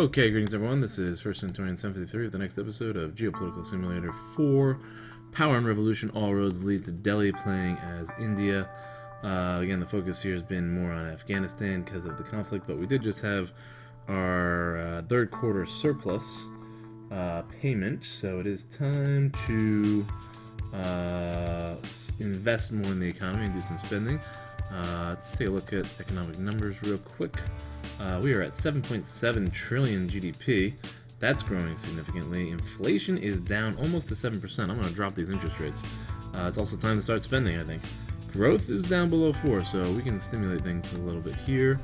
Okay, greetings everyone. This is First Centurion 753 with the next episode of Geopolitical Simulator 4. Power and Revolution, all roads lead to Delhi, playing as India. Again, the focus here has been more on Afghanistan because of the conflict, but we did just have our third quarter surplus payment, so it is time to invest more in the economy and do some spending. Let's take a look at economic numbers real quick. We are at 7.7 trillion GDP. That's growing significantly. Inflation is down almost to 7%. I'm going to drop these interest rates. It's also time to start spending, I think. Growth is down below 4, so we can stimulate things a little bit here.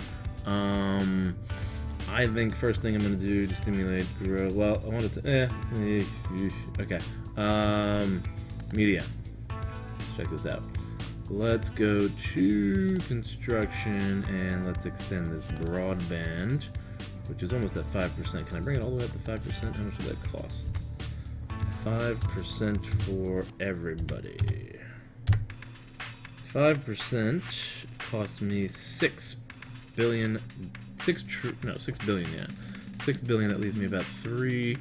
I think first thing I'm going to do to stimulate growth... Well, I wanted to... Okay. Media. Let's check this out. Let's go to construction and let's extend this broadband, which is almost at 5%. Can I bring it all the way up to 5%? How much would that cost? 5% for everybody. 5% costs me 6 billion, yeah. 6 billion, that leaves me about 3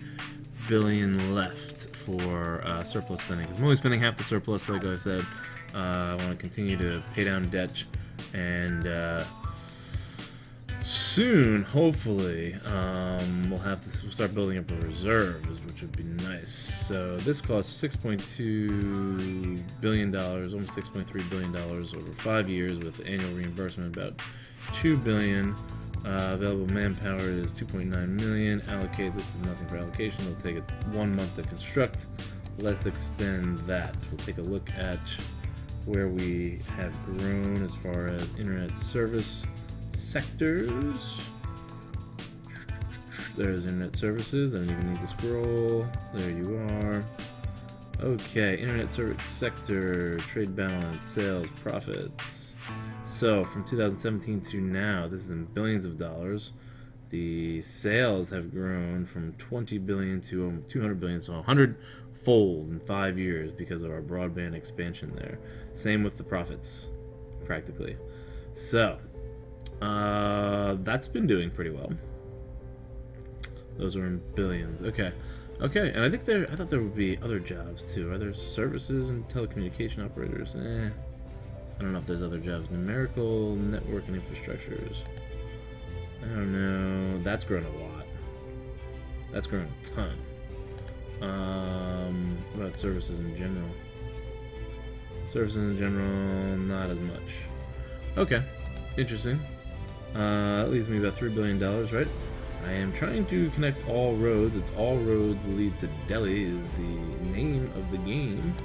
billion left for surplus spending. Because I'm only spending half the surplus, like I said. I want to continue to pay down debt, and soon, hopefully, we'll start building up a reserves, which would be nice. So this costs $6.2 billion, almost $6.3 billion over 5 years, with annual reimbursement about $2 billion. Available manpower is 2.9 million. Allocate, this is nothing for allocation. It'll take 1 month to construct. Let's extend that. We'll take a look at where we have grown as far as internet service sectors. There's internet services. I don't even need to scroll. There you are. Okay, internet service sector, trade balance, sales, profits. So from 2017 to now, this is in billions of dollars. The sales have grown from 20 billion to 200 billion, so 100-fold in 5 years because of our broadband expansion there. Same with the profits, practically. So, that's been doing pretty well. Those are in billions. Okay, and I thought there would be other jobs too. Are there services and telecommunication operators? I don't know if there's other jobs. Numerical, network, and infrastructures. I don't know. That's grown a lot. That's grown a ton. What about services in general? Services in general, not as much. Okay, interesting. That leaves me about $3 billion, right? I am trying to connect all roads. It's all roads lead to Delhi is the name of the game.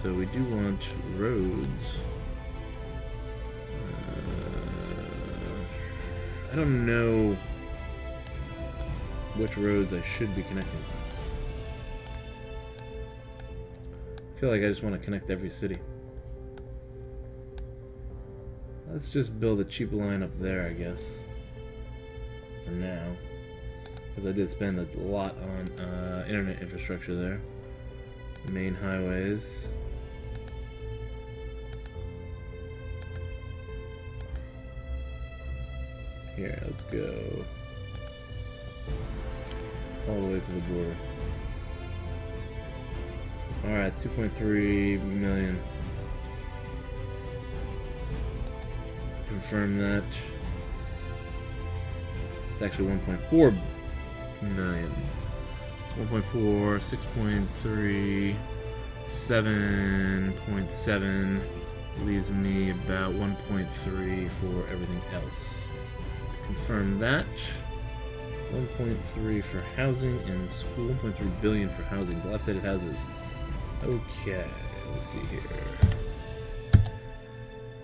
So we do want roads. I don't know which roads I should be connecting. I feel like I just want to connect every city. Let's just build a cheap line up there, I guess, for now. Because I did spend a lot on internet infrastructure there. Main highways. Here, let's go all the way to the border. Alright, 2.3 million. Confirm that. It's actually 1.4 million. It's 1.4, 6.3, 7.7 leaves me about 1.3 for everything else. Confirm that. 1.3 for housing and school. 1.3 billion for housing. Dilapidated houses. Okay, let's see here.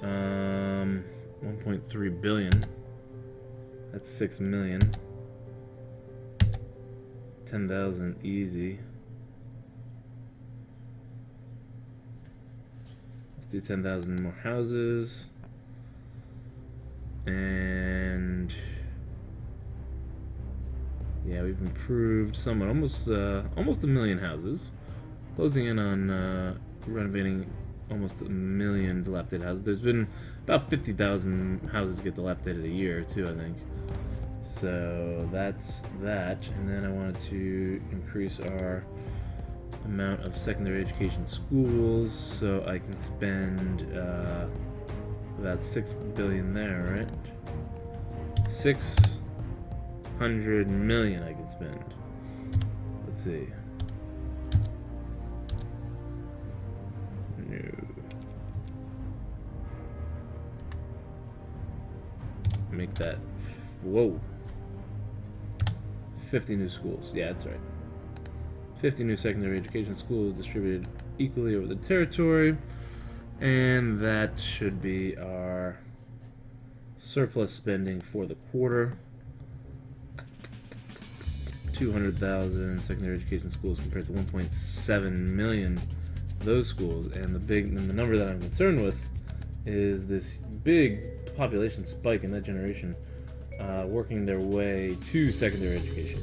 1.3 billion. That's 6 million. 10,000 easy. Let's do 10,000 more houses. And yeah, we've improved somewhat. Almost a million houses. Closing in on renovating almost a million dilapidated houses. There's been about 50,000 houses get dilapidated a year too, I think. So that's that, and then I wanted to increase our amount of secondary education schools, so I can spend about 6 billion there, right? 600 million I can spend. Let's see. No. Make that. Whoa. 50 new schools. Yeah, that's right. 50 new secondary education schools distributed equally over the territory. And that should be our surplus spending for the quarter. 200,000 secondary education schools compared to 1.7 million those schools. And the number that I'm concerned with is this big population spike in that generation working their way to secondary education.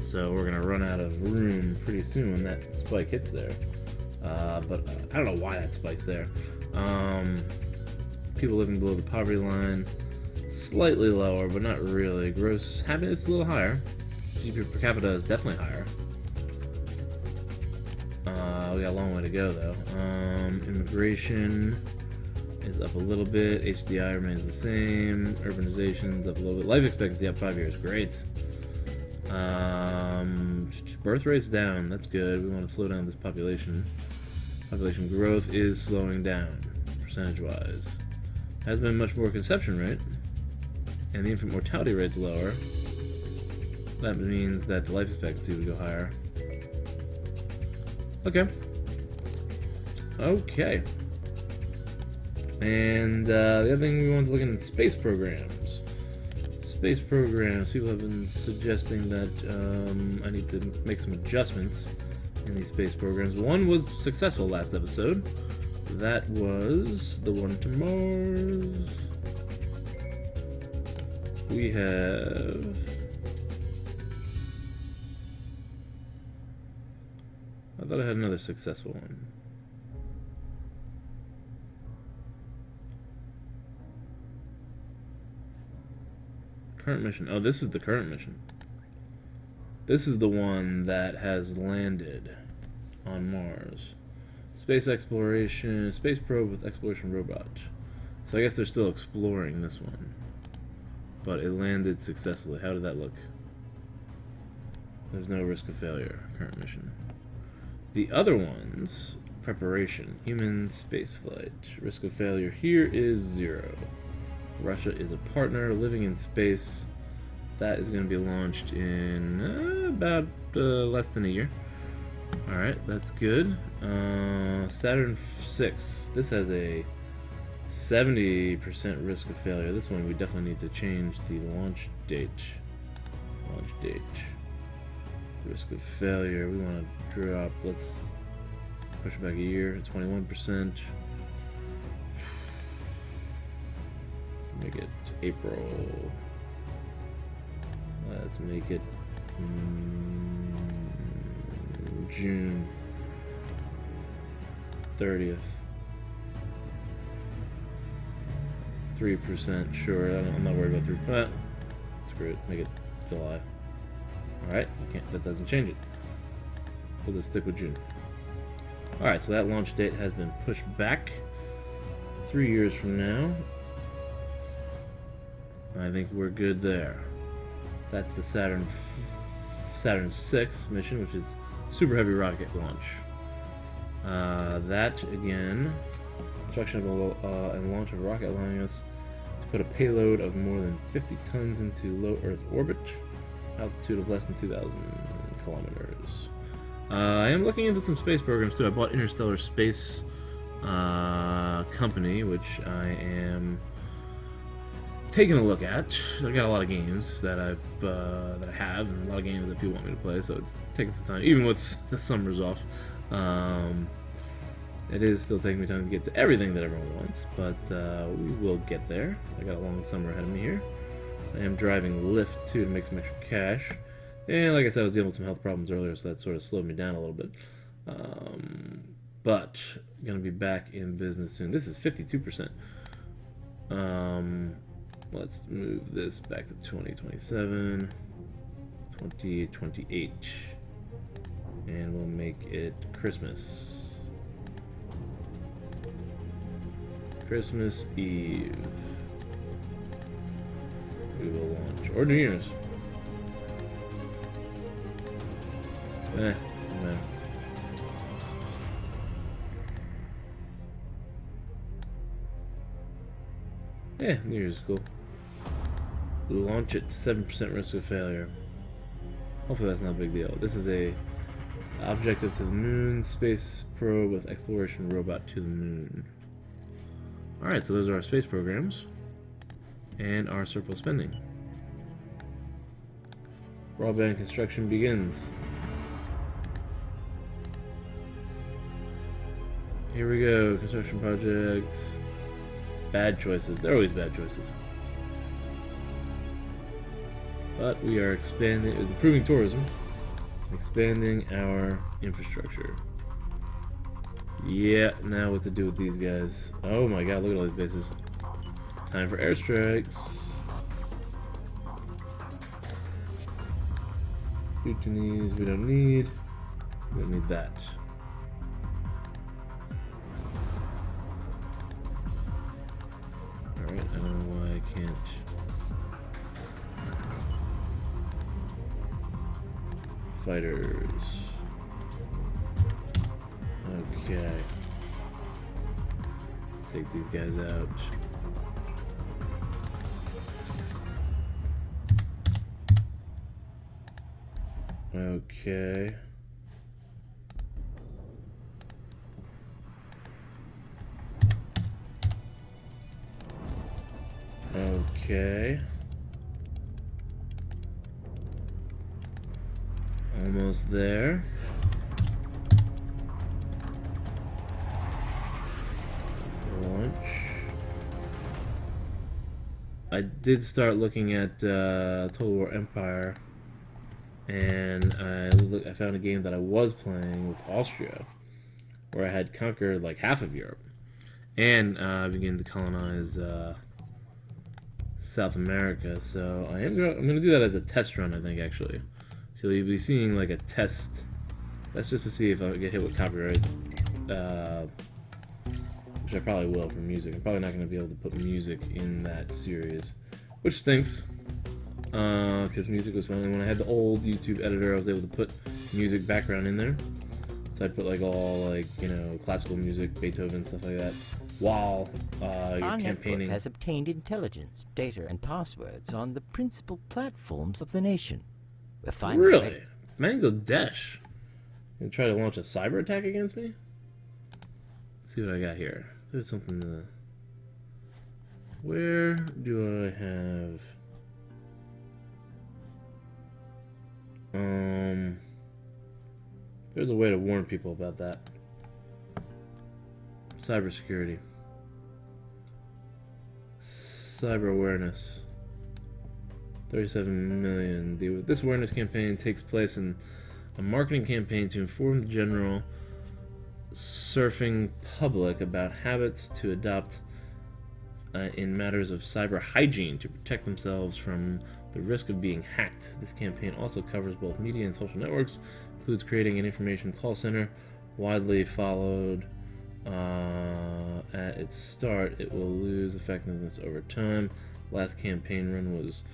So we're gonna run out of room pretty soon when that spike hits there. But I don't know why that spike's there. People living below the poverty line, slightly lower, but not really. Gross happiness is a little higher. GDP per capita is definitely higher. We got a long way to go though. Immigration is up a little bit. HDI remains the same. Urbanization's up a little bit. Life expectancy up 5 years. Great. Birth rate's down. That's good. We want to slow down this population. Population growth is slowing down, percentage-wise. Has been much more conception rate, and the infant mortality rate's lower. That means that the life expectancy would go higher. Okay. Okay. And the other thing we wanted to look at space programs. Space programs. People have been suggesting that I need to make some adjustments in these space programs. One was successful last episode. That was the one to Mars. We have... I thought I had another successful one. Current mission. Oh, this is the current mission. This is the one that has landed on Mars. Space exploration, space probe with exploration robot. So I guess they're still exploring this one. But it landed successfully. How did that look? There's no risk of failure. Current mission. The other ones, preparation, human spaceflight. Risk of failure here is 0. Russia is a partner living in space. That is going to be launched in about less than a year. Alright, that's good. Saturn 6. This has a 70% risk of failure. This one we definitely need to change the launch date. Launch date. Risk of failure. We want to drop. Let's push it back a year. 21%. Make it April. Let's make it June 30th. 3%. Sure, I'm not worried about 3%. Screw it. Make it July. Alright, that doesn't change it. We'll just stick with June. Alright, so that launch date has been pushed back 3 years from now. I think we're good there. That's the Saturn 6 mission, which is super heavy rocket launch. That again, construction of and launch of a rocket allowing us to put a payload of more than 50 tons into low Earth orbit, altitude of less than 2,000 kilometers. I am looking into some space programs too. I bought Interstellar Space Company, which I am taking a look at. I got a lot of games that I have, and a lot of games that people want me to play, so it's taking some time, even with the summers off. It is still taking me time to get to everything that everyone wants, but we will get there. I got a long summer ahead of me here. I am driving Lyft too to make some extra cash, and like I said, I was dealing with some health problems earlier, so that sort of slowed me down a little bit. But gonna be back in business soon. This is 52%. Let's move this back to 2027, 2028, and we'll make it Christmas. Christmas Eve. We will launch, or New Year's. No. Yeah, New Year's is cool. Launch at 7% risk of failure. Hopefully that's not a big deal. This is a objective to the moon, space probe with exploration robot to the moon. Alright, so those are our space programs. And our surplus spending. Broadband construction begins. Here we go, construction project. Bad choices. They're always bad choices. But we are expanding, improving tourism, expanding our infrastructure. Yeah, now what to do with these guys. Oh my god, look at all these bases. Time for airstrikes. Mutinies we don't need. We don't need that. Alright, I don't know why I can't. Fighters. Okay. Take these guys out. Okay. Okay. Almost there. Launch. I did start looking at Total War Empire, and I found a game that I was playing with Austria, where I had conquered like half of Europe, and I began to colonize South America. So I'm gonna do that as a test run, I think, actually. So you'll be seeing like a test. That's just to see if I get hit with copyright, which I probably will for music. I'm probably not going to be able to put music in that series, which stinks, because music was fun. And when I had the old YouTube editor, I was able to put music background in there. So I'd put like all like, you know, classical music, Beethoven, stuff like that, while you're Our campaigning. network has obtained intelligence, data, and passwords on the principal platforms of the nation. We're finally Really? Bangladesh? Gonna try to launch a cyber attack against me? Let's see what I got here. There's something to... Where do I have... There's a way to warn people about that. Cybersecurity. Cyber awareness. 37 million. This awareness campaign takes place in a marketing campaign to inform the general surfing public about habits to adopt in matters of cyber hygiene to protect themselves from the risk of being hacked. This campaign also covers both media and social networks, includes creating an information call center, widely followed at its start. It will lose effectiveness over time. Last campaign run was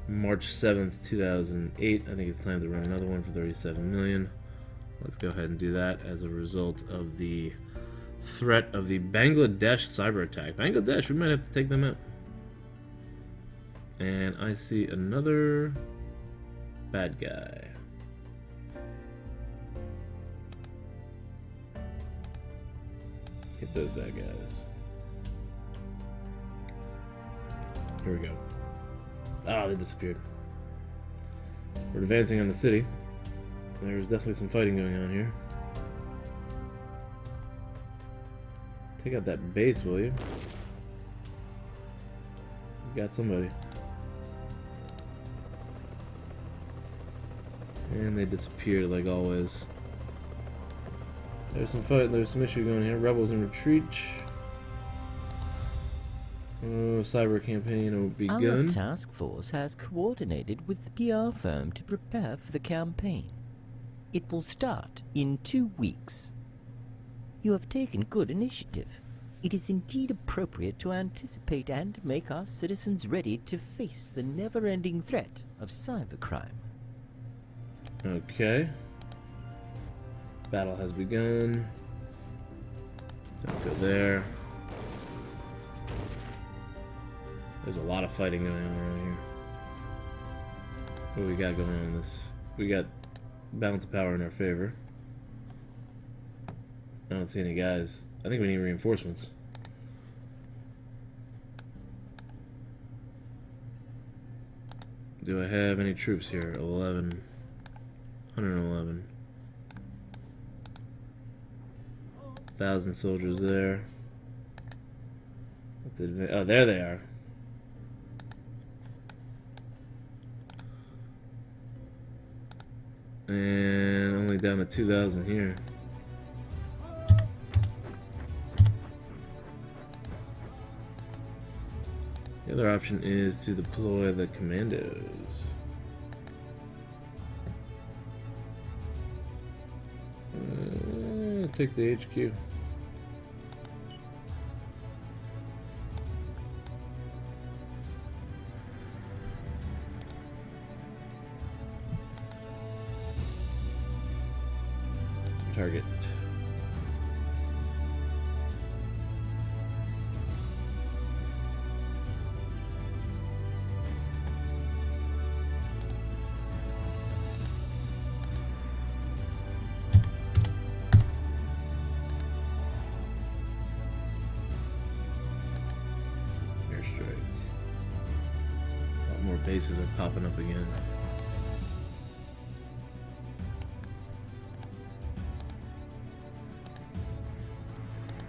March 7th, 2008. I think it's time to run another one for 37 million. Let's go ahead and do that as a result of the threat of the Bangladesh cyber attack. Bangladesh, we might have to take them out. And I see another bad guy. Hit those bad guys. Here we go. Ah, they disappeared. We're advancing on the city. There's definitely some fighting going on here. Take out that base, will you? You got somebody. And they disappeared like always. There's some fight, there's some issue going here. Rebels in retreat. Cyber campaign will Our begun. task force has coordinated with the PR firm to prepare for the campaign. It will start in 2 weeks. You have taken good initiative. It is indeed appropriate to anticipate and make our citizens ready to face the never-ending threat of cybercrime. Okay. Battle has begun. Don't go there. There's a lot of fighting going on around here. What do we got going on in this? We got balance of power in our favor. I don't see any guys. I think we need reinforcements. Do I have any troops here? 11. 111. 1,000 soldiers there. Oh, there they are. And only down to 2,000 here. The other option is to deploy the commandos. Take the HQ. Target. Airstrike. A lot more bases are popping up again.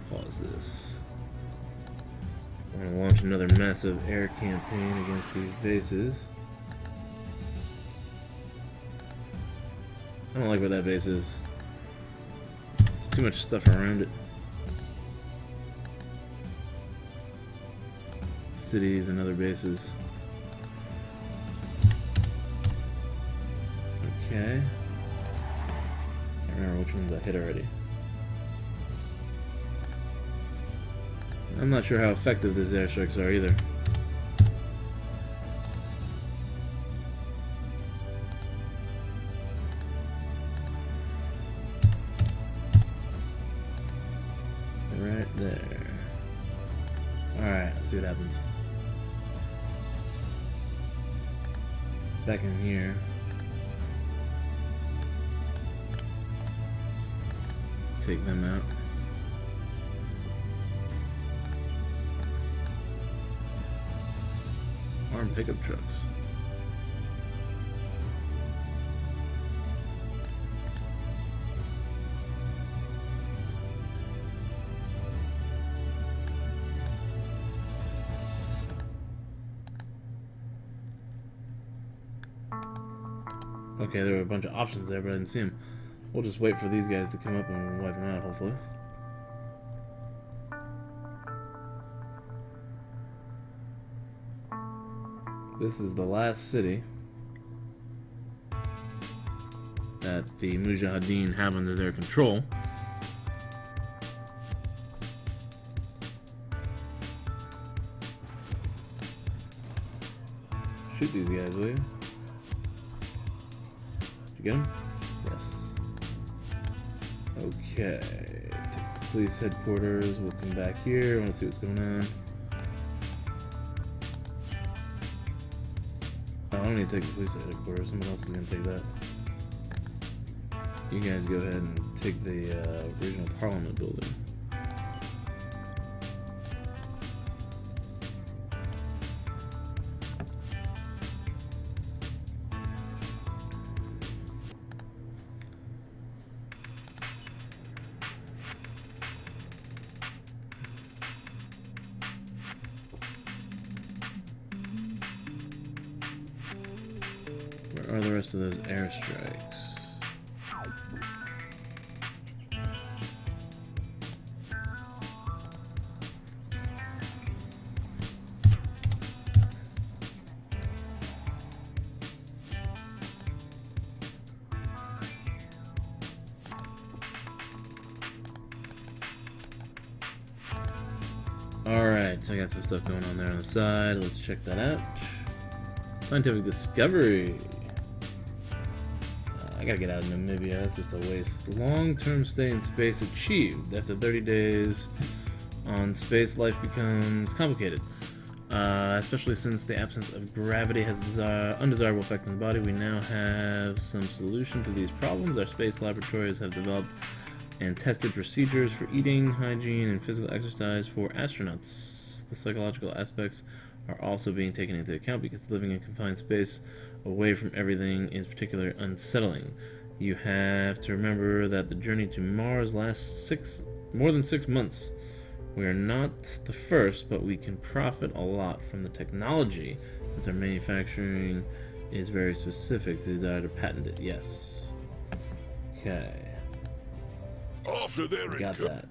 Pause this. We're going to launch another massive air campaign against these bases. I don't like where that base is. There's too much stuff around it. Cities and other bases. Okay. Can't remember which ones I hit already. I'm not sure how effective these airstrikes are either. Right there. Alright, let's see what happens. Back in here. Take them out. Armed pickup trucks. Okay, there were a bunch of options there, but I didn't see them. We'll just wait for these guys to come up and wipe them out, hopefully. This is the last city that the Mujahideen have under their control. Shoot these guys, will you? Did you get them? Yes. Okay. Take the police headquarters. We'll come back here. I want to see what's going on. I don't need to take the police headquarters. Someone else is going to take that. You guys go ahead and take the regional parliament building. Where are the rest of those airstrikes? Alright, so I got some stuff going on there on the side. Let's check that out. Scientific discovery. I gotta get out of Namibia. That's just a waste. Long-term stay in space achieved. After 30 days on space, life becomes complicated. Especially since the absence of gravity has undesirable effect on the body. We now have some solution to these problems. Our space laboratories have developed and tested procedures for eating, hygiene, and physical exercise for astronauts. The psychological aspects are also being taken into account because living in confined space away from everything is particularly unsettling. You have to remember that the journey to Mars lasts more than 6 months. We are not the first, but we can profit a lot from the technology since our manufacturing is very specific. The desire to patent it, yes. Okay. After their Got that.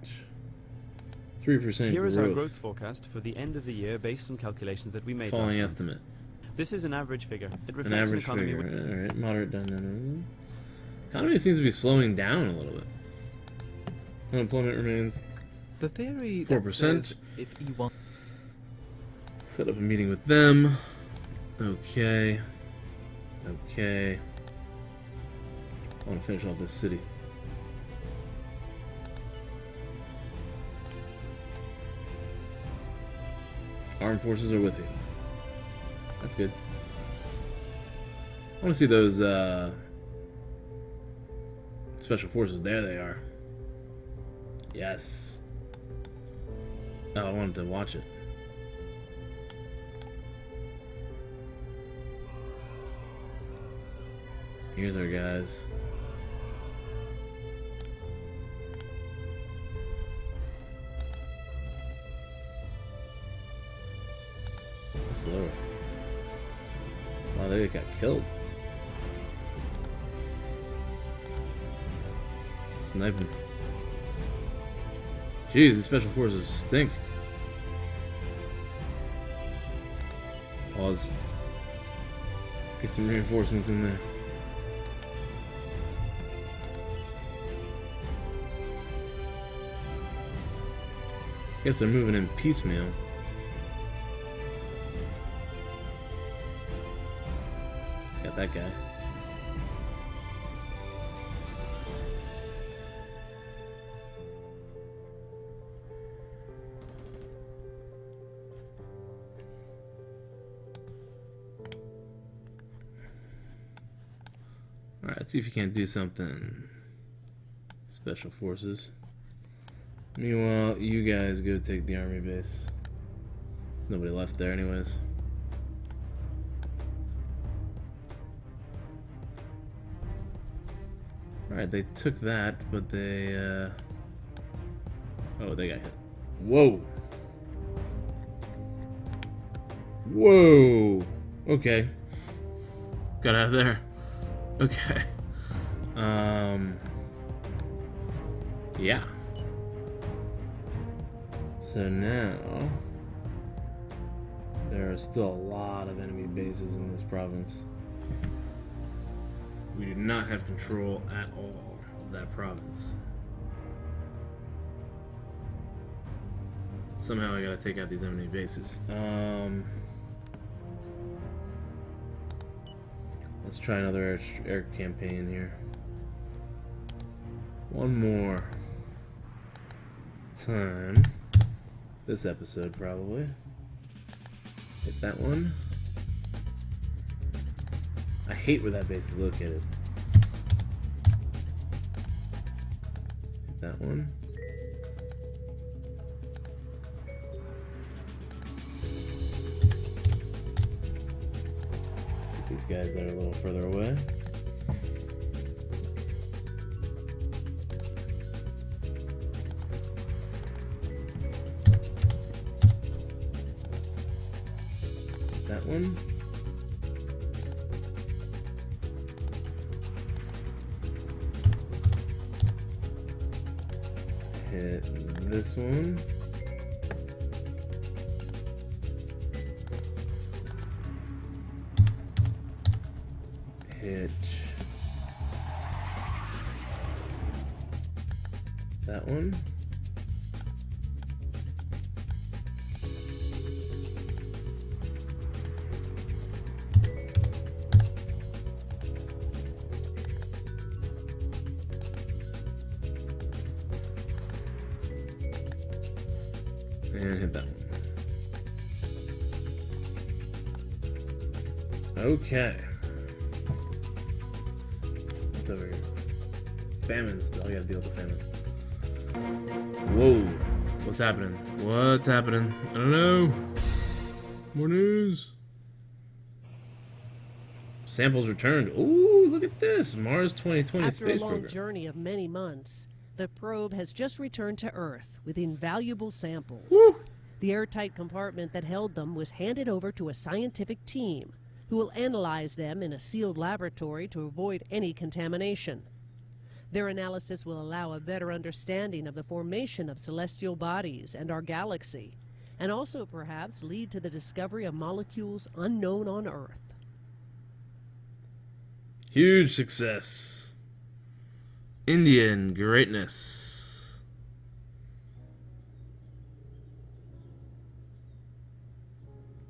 3% Here is growth. our growth forecast for the end of the year based on calculations that we made last Falling month. estimate. This is an average figure. It An reflects an average economy figure. with Alright, moderate dynamism. Economy seems to be slowing down a little bit. Unemployment remains The theory 4%. that says if E1 Set up a meeting with them. Okay. Okay. I want to finish off this city. Armed forces are with you. That's good. I want to see those special forces. There they are. Yes. Oh, I wanted to watch it. Here's our guys. Slower. Wow, they got killed. Sniping. Jeez, these special forces stink. Pause. Let's get some reinforcements in there. Guess they're moving in piecemeal. Got that guy. Alright, let's see if you can't do something. Special forces. Meanwhile, you guys go take the army base. Nobody left there anyways. Alright, they took that, but they, oh, they got hit. Whoa! Whoa! Okay. Got out of there. Okay. Yeah. So now, there are still a lot of enemy bases in this province. We do not have control at all of that province. Somehow I gotta take out these enemy bases. Let's try another air campaign here. One more time. This episode, probably. Hit that one. I hate where that base is located. Hit that one. Hit these guys that are a little further away. That one. Hit this one. Hit that one. And hit that one. Okay. What's over here? Famine still. I gotta deal with the famine. Whoa. What's happening? What's happening? I don't know. More news. Samples returned. Ooh, look at this. Mars 2020 After space a long program. journey of many months, the probe has just returned to Earth with invaluable samples. Woo. The airtight compartment that held them was handed over to a scientific team who will analyze them in a sealed laboratory to avoid any contamination. Their analysis will allow a better understanding of the formation of celestial bodies and our galaxy, and also perhaps lead to the discovery of molecules unknown on Earth. Huge success. Indian greatness.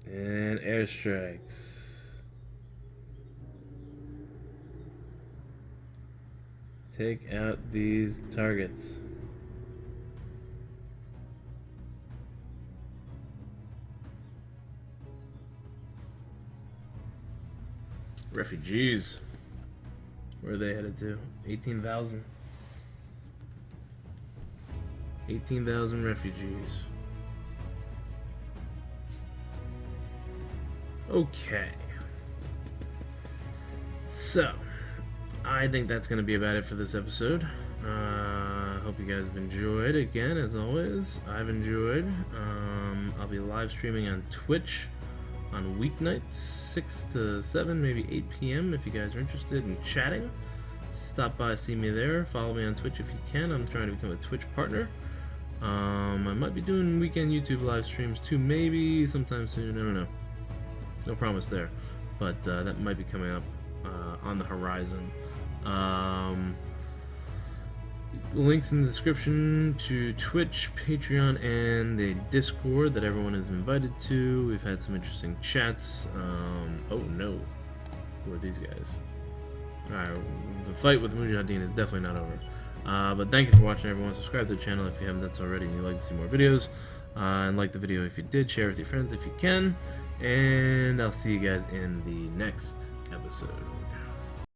And airstrikes. Take out these targets. Refugees. Where are they headed to? 18,000. 18,000 refugees. Okay. So, I think that's going to be about it for this episode. Hope you guys have enjoyed. Again, as always, I've enjoyed. I'll be live streaming on Twitch on weeknights, 6 to 7, maybe 8 p.m. if you guys are interested in chatting. Stop by, see me there. Follow me on Twitch if you can. I'm trying to become a Twitch partner. I might be doing weekend YouTube live streams too, maybe sometime soon. I don't know. No promise there, but that might be coming up on the horizon. Links in the description to Twitch, Patreon, and the Discord that everyone is invited to. We've had some interesting chats. Oh no, who are these guys? Alright, the fight with Mujahideen is definitely not over. But thank you for watching, everyone. Subscribe to the channel if you haven't done so already and you'd like to see more videos. And like the video if you did. Share with your friends if you can. And I'll see you guys in the next episode.